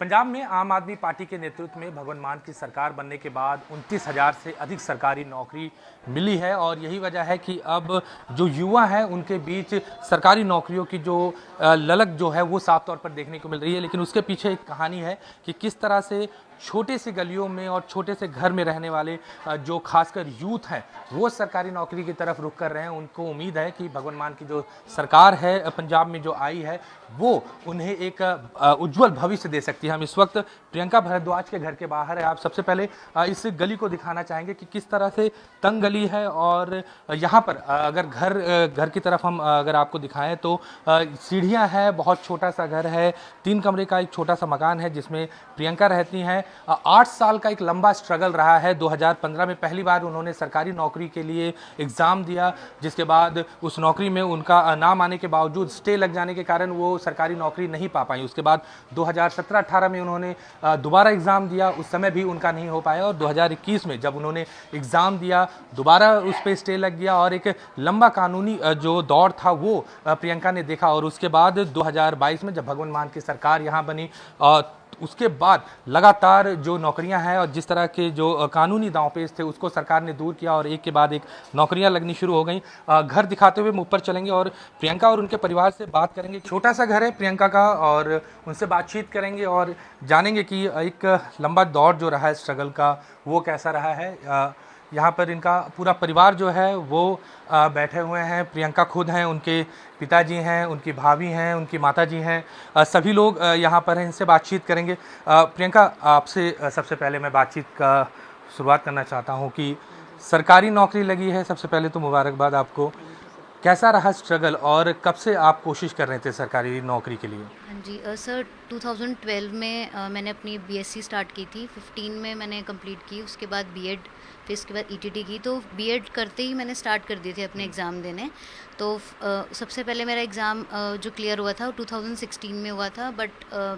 पंजाब में आम आदमी पार्टी के नेतृत्व में भगवंत मान की सरकार बनने के बाद 29,000 से अधिक सरकारी नौकरी मिली है और यही वजह है कि अब जो युवा हैं उनके बीच सरकारी नौकरियों की जो ललक जो है वो साफ तौर पर देखने को मिल रही है। लेकिन उसके पीछे एक कहानी है कि किस तरह से छोटे से गलियों में और छोटे से घर में रहने वाले जो खासकर यूथ हैं वो सरकारी नौकरी की तरफ रुख कर रहे हैं। उनको उम्मीद है कि भगवंत मान की जो सरकार है पंजाब में जो आई है वो उन्हें एक उज्जवल भविष्य दे सकती है। हम इस वक्त प्रियंका भारद्वाज के घर के बाहर है। आप सबसे पहले इस गली को दिखाना चाहेंगे कि किस तरह से तंग गली है और यहाँ पर अगर घर की तरफ हम अगर आपको दिखाएं तो सीढ़ियाँ हैं, बहुत छोटा सा घर है, 3 कमरे का एक छोटा सा मकान है जिसमें प्रियंका रहती हैं। 8 साल का एक लंबा स्ट्रगल रहा है। 2015 में पहली बार उन्होंने सरकारी नौकरी के लिए एग्ज़ाम दिया, जिसके बाद उस नौकरी में उनका नाम आने के बावजूद स्टे लग जाने के कारण वो सरकारी नौकरी नहीं पा पाई। उसके बाद 2017-18 में उन्होंने दोबारा एग्ज़ाम दिया, उस समय भी उनका नहीं हो पाया और 2021 में जब उन्होंने एग्ज़ाम दिया दोबारा उस पर स्टे लग गया और एक लंबा कानूनी जो दौर था वो प्रियंका ने देखा। और उसके बाद 2022 में जब भगवंत मान की सरकार यहाँ बनी उसके बाद लगातार जो नौकरियां हैं और जिस तरह के जो कानूनी दांवपेच थे उसको सरकार ने दूर किया और एक के बाद एक नौकरियां लगनी शुरू हो गई। घर दिखाते हुए हम ऊपर चलेंगे और प्रियंका और उनके परिवार से बात करेंगे। छोटा सा घर है प्रियंका का और उनसे बातचीत करेंगे और जानेंगे कि एक लंबा दौर जो रहा है स्ट्रगल का वो कैसा रहा है। यहाँ पर इनका पूरा परिवार जो है वो बैठे हुए हैं। प्रियंका खुद हैं, उनके पिताजी हैं, उनकी भाभी हैं, उनकी माताजी हैं, सभी लोग यहाँ पर हैं। इनसे बातचीत करेंगे। प्रियंका, आपसे सबसे पहले मैं बातचीत का शुरुआत करना चाहता हूँ कि सरकारी नौकरी लगी है, सबसे पहले तो मुबारकबाद आपको। कैसा रहा स्ट्रगल और कब से आप कोशिश कर रहे थे सरकारी नौकरी के लिए? हाँ जी सर, 2012 में मैंने अपनी बीएससी स्टार्ट की थी। 15 में मैंने कंप्लीट की, उसके बाद बीएड, फिर उसके बाद ईटीटी की। तो बीएड करते ही मैंने स्टार्ट कर दिए थे अपने एग्ज़ाम देने। तो सबसे पहले मेरा एग्ज़ाम जो क्लियर हुआ था वो 2016 में हुआ था, बट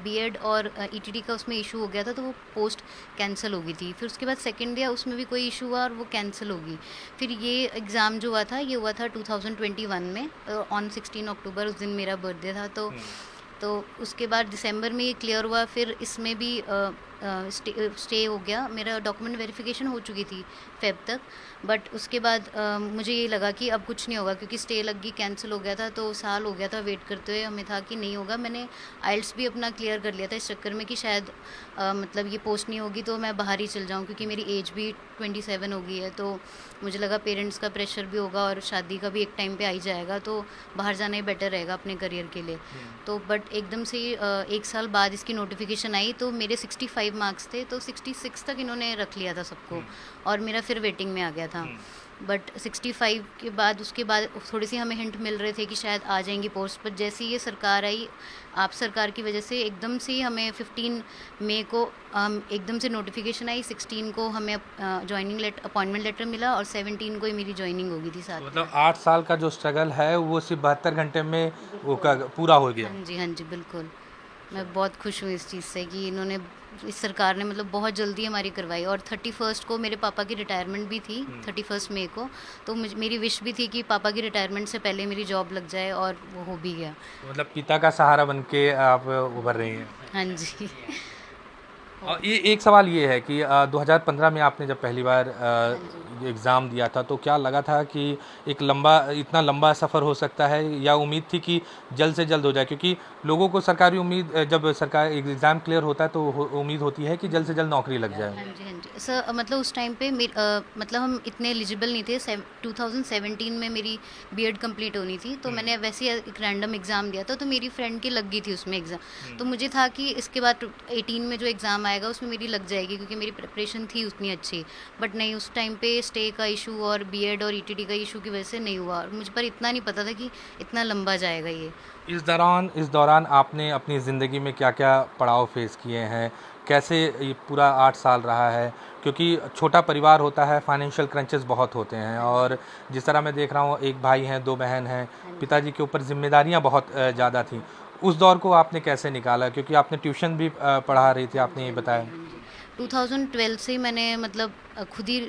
बीएड और ईटीटी का उसमें इशू हो गया था तो वो पोस्ट कैंसिल हो गई थी। फिर उसके बाद सेकेंड दिया, उसमें भी कोई इशू हुआ और वो कैंसिल हो गई। फिर ये एग्ज़ाम जो हुआ था ये हुआ था 2021 में ऑन 16 अक्टूबर, उस दिन मेरा बर्थडे था। तो उसके बाद दिसंबर में ये क्लियर हुआ। फिर इसमें भी स्टे हो गया। मेरा डॉक्यूमेंट वेरिफिकेशन हो चुकी थी फेब तक, बट उसके बाद मुझे ये लगा कि अब कुछ नहीं होगा क्योंकि स्टे लग गई, कैंसिल हो गया था। तो साल हो गया था वेट करते हुए, हमें था कि नहीं होगा। मैंने आइल्स भी अपना क्लियर कर लिया था इस चक्कर में कि शायद मतलब ये पोस्ट नहीं होगी तो मैं बाहर ही चल जाऊँ, क्योंकि मेरी एज भी 27 हो गई है। तो मुझे लगा पेरेंट्स का प्रेशर भी होगा और शादी का भी एक टाइम पे आ ही जाएगा, तो बाहर जाना ही बेटर रहेगा अपने करियर के लिए। तो बट एकदम से 1 साल बाद इसकी नोटिफिकेशन आई तो मेरे 65 मार्क्स थे, तो 66 तक इन्होंने रख लिया था सबको और मेरा फिर वेटिंग में आ गया था। बट 65 के बाद उसके बाद थोड़ी सी हमें हिंट मिल रहे थे कि शायद आ जाएंगी पोस्ट, पर जैसे ये सरकार आई, आप सरकार की वजह से एकदम से हमें 15 मई को एकदम से नोटिफिकेशन आई। 16 को हमें अपॉइंटमेंट लेटर मिला और 17 को ही मेरी ज्वाइनिंग हो गई थी साथ। मतलब 8 साल का जो स्ट्रगल है वो सिर्फ 72 घंटे में वो पूरा हो गया। हाँ जी बिल्कुल। मैं बहुत खुश हूँ इस चीज़ से कि इस सरकार ने मतलब बहुत जल्दी हमारी करवाई। और 31 को मेरे पापा की रिटायरमेंट भी थी, 31 मई को। तो मेरी विश भी थी कि पापा की रिटायरमेंट से पहले मेरी जॉब लग जाए और वो हो भी गया। मतलब पिता का सहारा बन के आप उभर रही हैं। हाँ जी। और ये एक सवाल ये है कि 2015 में आपने जब पहली बार एग्ज़ाम दिया था तो क्या लगा था कि इतना लंबा सफ़र हो सकता है, या उम्मीद थी कि जल्द से जल्द हो जाए? क्योंकि लोगों को सरकारी उम्मीद, जब सरकार एग्ज़ाम क्लियर होता है तो उम्मीद होती है कि जल्द से जल्द नौकरी लग जाए। हाँ जी सर, मतलब उस टाइम पे मतलब हम इतने एलिजिबल नहीं थे। 2017 में मेरी बीएड कंप्लीट होनी थी, तो मैंने वैसे एक रैंडम एग्ज़ाम दिया था, तो मेरी फ्रेंड की लग गई थी उसमें एग्ज़ाम। तो मुझे था कि इसके बाद 18 में जो एग्ज़ाम आएगा उसमें मेरी लग जाएगी, क्योंकि मेरी प्रिपरेशन थी उतनी अच्छी। बट नहीं, उस टाइम पे स्टे का इशू और बीएड और ईटीटी का इशू की वजह से नहीं हुआ। और मुझ पर इतना नहीं पता था कि इतना लंबा जाएगा ये। इस दौरान आपने अपनी ज़िंदगी में क्या क्या पड़ाव फेस किए हैं? कैसे ये पूरा 8 साल रहा है? क्योंकि छोटा परिवार होता है, फाइनेंशियल क्रंचेस बहुत होते हैं और जिस तरह मैं देख रहा हूँ, एक भाई हैं, 2 बहन हैं, पिताजी के ऊपर जिम्मेदारियाँ बहुत ज़्यादा थी। उस दौर को आपने कैसे निकाला? क्योंकि आपने ट्यूशन भी पढ़ा रही थी, आपने ये बताया। 2012 से ही मैंने मतलब खुद ही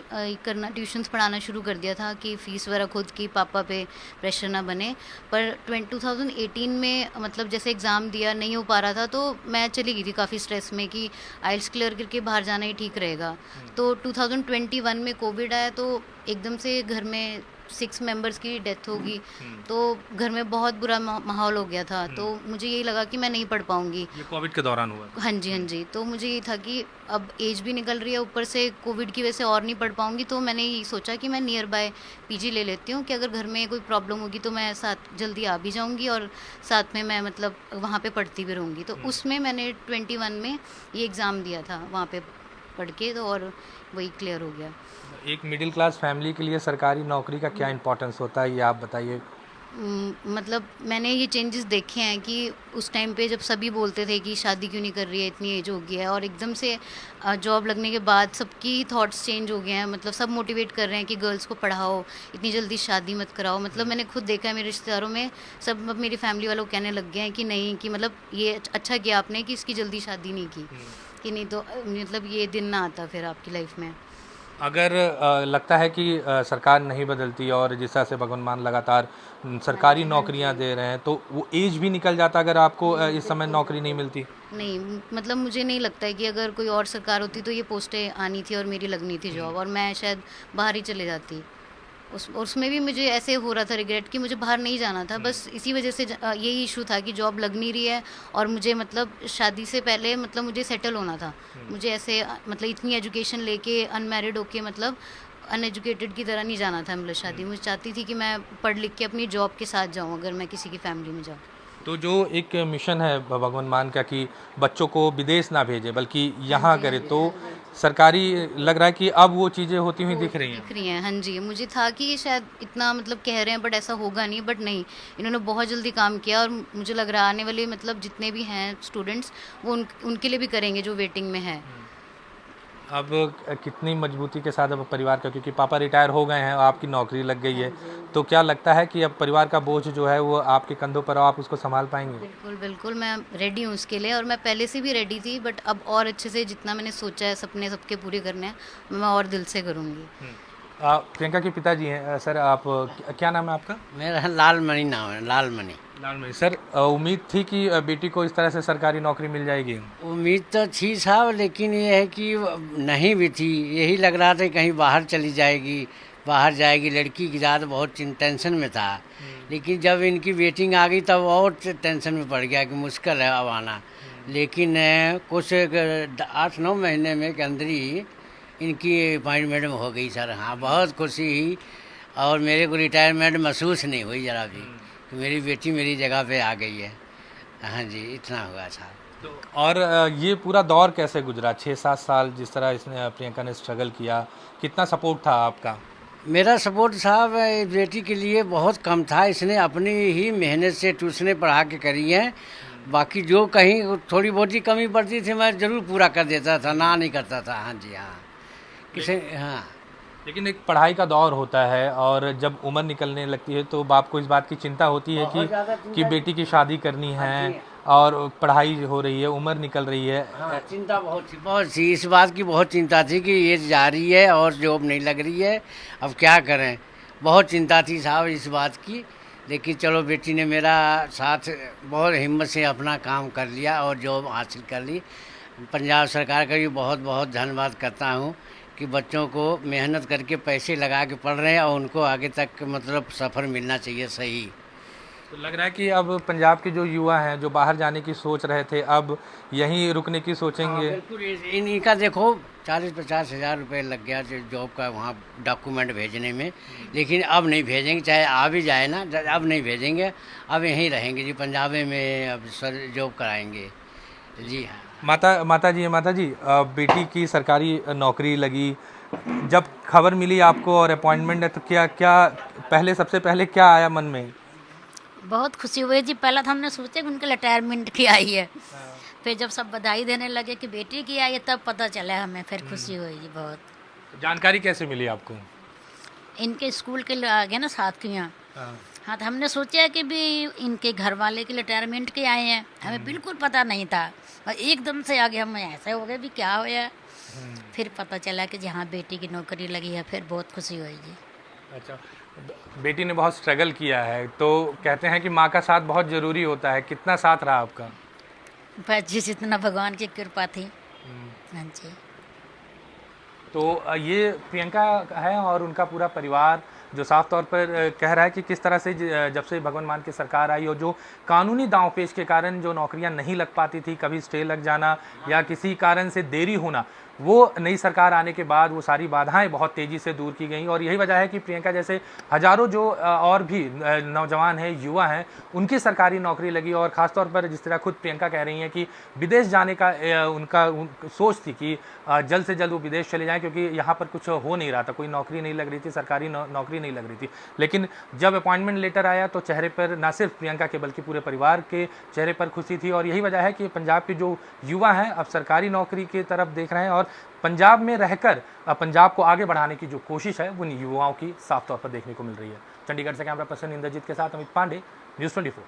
करना ट्यूशन्स पढ़ाना शुरू कर दिया था कि फ़ीस वगैरह खुद की, पापा पे प्रेशर ना बने। पर 2018 में मतलब जैसे एग्ज़ाम दिया नहीं हो पा रहा था, तो मैं चली गई थी काफ़ी स्ट्रेस में कि आइल्स क्लियर करके बाहर जाना ही ठीक रहेगा। तो 2021 में कोविड आया, तो एकदम से घर में 6 मेंबर्स की डेथ होगी, तो घर में बहुत बुरा माहौल हो गया था। तो मुझे यही लगा कि मैं नहीं पढ़ पाऊँगी। ये कोविड के दौरान हुआ? हाँ जी, हाँ जी। तो मुझे ये था कि अब एज भी निकल रही है, ऊपर से कोविड की वजह से और नहीं पढ़ पाऊँगी, तो मैंने यही सोचा कि मैं नियर बाय पीजी ले लेती हूँ कि अगर घर में कोई प्रॉब्लम होगी तो मैं साथ जल्दी आ भी जाऊँगी और साथ में मैं मतलब वहाँ पे पढ़ती भी रहूँगी। तो उसमें मैंने 21 में ये एग्ज़ाम दिया था वहाँ पे पढ़ के, तो और वही क्लियर हो गया। एक मिडिल क्लास फैमिली के लिए सरकारी नौकरी का क्या इम्पोर्टेंस होता है, ये आप बताइए। मतलब मैंने ये चेंजेस देखे हैं कि उस टाइम पे जब सभी बोलते थे कि शादी क्यों नहीं कर रही है, इतनी एज हो गई है, और एकदम से जॉब लगने के बाद सबकी थॉट्स चेंज हो गए हैं। मतलब सब मोटिवेट कर रहे हैं कि गर्ल्स को पढ़ाओ, इतनी जल्दी शादी मत कराओ। मतलब मैंने खुद देखा है मेरे रिश्तेदारों में, सब अब मेरी फैमिली वालों कहने लग गए हैं कि नहीं, कि मतलब ये अच्छा किया आपने कि इसकी जल्दी शादी नहीं की, कि नहीं तो मतलब ये दिन ना आता फिर आपकी लाइफ में। अगर लगता है कि सरकार नहीं बदलती और जिस तरह से भगवंत मान लगातार सरकारी नौकरियां दे रहे हैं, तो वो एज भी निकल जाता अगर आपको इस समय नौकरी नहीं मिलती? नहीं, मतलब मुझे नहीं लगता है कि अगर कोई और सरकार होती तो ये पोस्टें आनी थी और मेरी लगनी थी जॉब, और मैं शायद बाहर ही चले जाती। उसमें भी मुझे ऐसे हो रहा था रिग्रेट कि मुझे बाहर नहीं जाना था, बस इसी वजह से यही इशू था कि जॉब लग नहीं रही है, और मुझे मतलब शादी से पहले मतलब मुझे सेटल होना था। मुझे ऐसे मतलब इतनी एजुकेशन लेके अनमैरिड होके मतलब अनएजुकेटेड की तरह नहीं जाना था। मतलब शादी मुझे चाहती थी कि मैं पढ़ लिख के अपनी जॉब के साथ जाऊँ अगर मैं किसी की फैमिली में जाऊँ। तो जो एक मिशन है भगवंत मान का कि बच्चों को विदेश ना भेजे बल्कि यहाँ करे, तो सरकारी लग रहा है कि अब वो चीज़ें होती हुई दिख रही हैं। दिख रही हैं, हाँ जी। मुझे था कि ये शायद इतना मतलब कह रहे हैं बट ऐसा होगा नहीं, बट नहीं, इन्होंने बहुत जल्दी काम किया, और मुझे लग रहा है आने वाले मतलब जितने भी हैं स्टूडेंट्स वो उनके लिए भी करेंगे जो वेटिंग में है। अब कितनी मजबूती के साथ अब परिवार का, क्योंकि पापा रिटायर हो गए हैं, आपकी नौकरी लग गई है, तो क्या लगता है कि अब परिवार का बोझ जो है वो आपके कंधों पर, आप उसको संभाल पाएंगे? बिल्कुल, बिल्कुल, मैं रेडी हूँ उसके लिए, और मैं पहले से भी रेडी थी, बट अब और अच्छे से जितना मैंने सोचा है सपने सबके पूरे करने हैं, मैं और दिल से करूँगी। प्रियंका के पिताजी हैं सर, आप क्या नाम है आपका? मेरा लालमणि नाम है, लालमणि। लालमणि सर, उम्मीद थी कि बेटी को इस तरह से सरकारी नौकरी मिल जाएगी? उम्मीद तो थी साहब, लेकिन ये है कि नहीं भी थी। यही लग रहा था कहीं बाहर चली जाएगी, बाहर जाएगी लड़की की, ज़्यादा बहुत टेंशन में था। लेकिन जब इनकी वेटिंग आ गई तब और टेंशन में पड़ गया कि मुश्किल है अब आना। लेकिन कुछ 8-9 महीने में के अंदर ही इनकी अपॉइंटमेंट हो गई सर। हाँ, बहुत खुशी हुई, और मेरे को रिटायरमेंट महसूस नहीं हुई ज़रा भी कि मेरी बेटी मेरी जगह पे आ गई है। हाँ जी, इतना हुआ था। तो और ये पूरा दौर कैसे गुजरा, 6-7 साल जिस तरह इसने प्रियंका ने स्ट्रगल किया, कितना सपोर्ट था आपका? मेरा सपोर्ट साहब बेटी के लिए बहुत कम था। इसने अपनी ही मेहनत से ट्यूशनें पढ़ा के करी हैं। बाकी जो कहीं थोड़ी बहुत ही कमी पड़ती थी मैं ज़रूर पूरा कर देता था, ना नहीं करता था। हाँ जी, हाँ किसे, हाँ। लेकिन एक पढ़ाई का दौर होता है, और जब उम्र निकलने लगती है तो बाप को इस बात की चिंता होती है कि बेटी की शादी करनी है और पढ़ाई हो रही है, उम्र निकल रही है। हाँ, चिंता बहुत थी, इस बात की बहुत चिंता थी कि ये जा रही है और जॉब नहीं लग रही है, अब क्या करें। बहुत चिंता थी साहब इस बात की। लेकिन चलो बेटी ने मेरा साथ बहुत हिम्मत से अपना काम कर लिया और जॉब हासिल कर ली। पंजाब सरकार का भी बहुत बहुत धन्यवाद करता हूँ कि बच्चों को मेहनत करके पैसे लगा के पढ़ रहे हैं, और उनको आगे तक मतलब सफ़र मिलना चाहिए सही। तो लग रहा है कि अब पंजाब के जो युवा हैं जो बाहर जाने की सोच रहे थे, अब यहीं रुकने की सोचेंगे। बिल्कुल, इनका देखो 40-50 हज़ार रुपये लग गया जॉब का वहाँ डॉक्यूमेंट भेजने में। लेकिन अब नहीं भेजेंगे, चाहे आ भी जाए ना, अब नहीं भेजेंगे, अब यहीं रहेंगे जी, पंजाब में अब सर जॉब कराएंगे जी। हाँ, माता जी, बेटी की सरकारी नौकरी लगी, जब खबर मिली आपको और अपॉइंटमेंट है, तो क्या सबसे पहले क्या आया मन में? बहुत खुशी हुई जी। पहला तो हमने सोचा कि उनके रिटायरमेंट की आई है, फिर जब सब बधाई देने लगे कि बेटी की आई है तब पता चला हमें, फिर खुशी हुई जी बहुत। जानकारी कैसे मिली आपको? इनके स्कूल के आगे ना साथियाँ, हाँ, तो हमने सोचा कि भी इनके घर वाले के रिटायरमेंट के आए हैं, हमें बिल्कुल पता नहीं था, और एकदम से आगे हम ऐसे हो गए भी क्या हो है। फिर पता चला कि जहाँ बेटी की नौकरी लगी है, फिर बहुत खुशी हुई जी। अच्छा, बेटी ने बहुत स्ट्रगल किया है, तो कहते हैं कि माँ का साथ बहुत ज़रूरी होता है, कितना साथ रहा आपका? बस जी जितना भगवान की कृपा थी। हाँ जी। तो ये प्रियंका है और उनका पूरा परिवार जो साफ तौर पर कह रहा है कि किस तरह से जब से भगवंत मान की सरकार आई और जो कानूनी दांवपेच के कारण जो नौकरियां नहीं लग पाती थी, कभी स्टे लग जाना या किसी कारण से देरी होना, वो नई सरकार आने के बाद वो सारी बाधाएं बहुत तेज़ी से दूर की गई। और यही वजह है कि प्रियंका जैसे हज़ारों जो और भी नौजवान हैं, युवा हैं, उनकी सरकारी नौकरी लगी। और ख़ासतौर पर जिस तरह खुद प्रियंका कह रही हैं कि विदेश जाने का उनका सोच थी कि जल्द से जल्द वो विदेश चले जाएं, क्योंकि यहाँ पर कुछ हो नहीं रहा था, कोई नौकरी नहीं लग रही थी, सरकारी नौकरी नहीं लग रही थी। लेकिन जब अपॉइंटमेंट लेटर आया तो चेहरे पर ना सिर्फ प्रियंका के बल्कि पूरे परिवार के चेहरे पर खुशी थी। और यही वजह है कि पंजाब के जो युवा हैं अब सरकारी नौकरी की तरफ देख रहे हैं और पंजाब में रहकर पंजाब को आगे बढ़ाने की जो कोशिश है वो युवाओं की साफ तौर पर देखने को मिल रही है। चंडीगढ़ से कैमरा पर्सन इंद्रजीत के साथ अमित पांडे, न्यूज़ 24।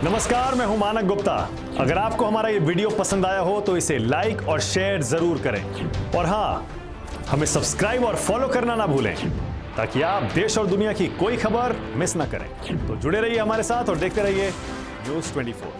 नमस्कार, मैं हूं मानक गुप्ता। अगर आपको हमारा ये वीडियो पसंद आया हो तो इसे लाइक और शेयर जरूर करें, और हाँ, हमें सब्सक्राइब और फॉलो करना ना भूलें ताकि आप देश और दुनिया की कोई खबर मिस ना करें। तो जुड़े रहिए हमारे साथ और देखते रहिए न्यूज़ 24।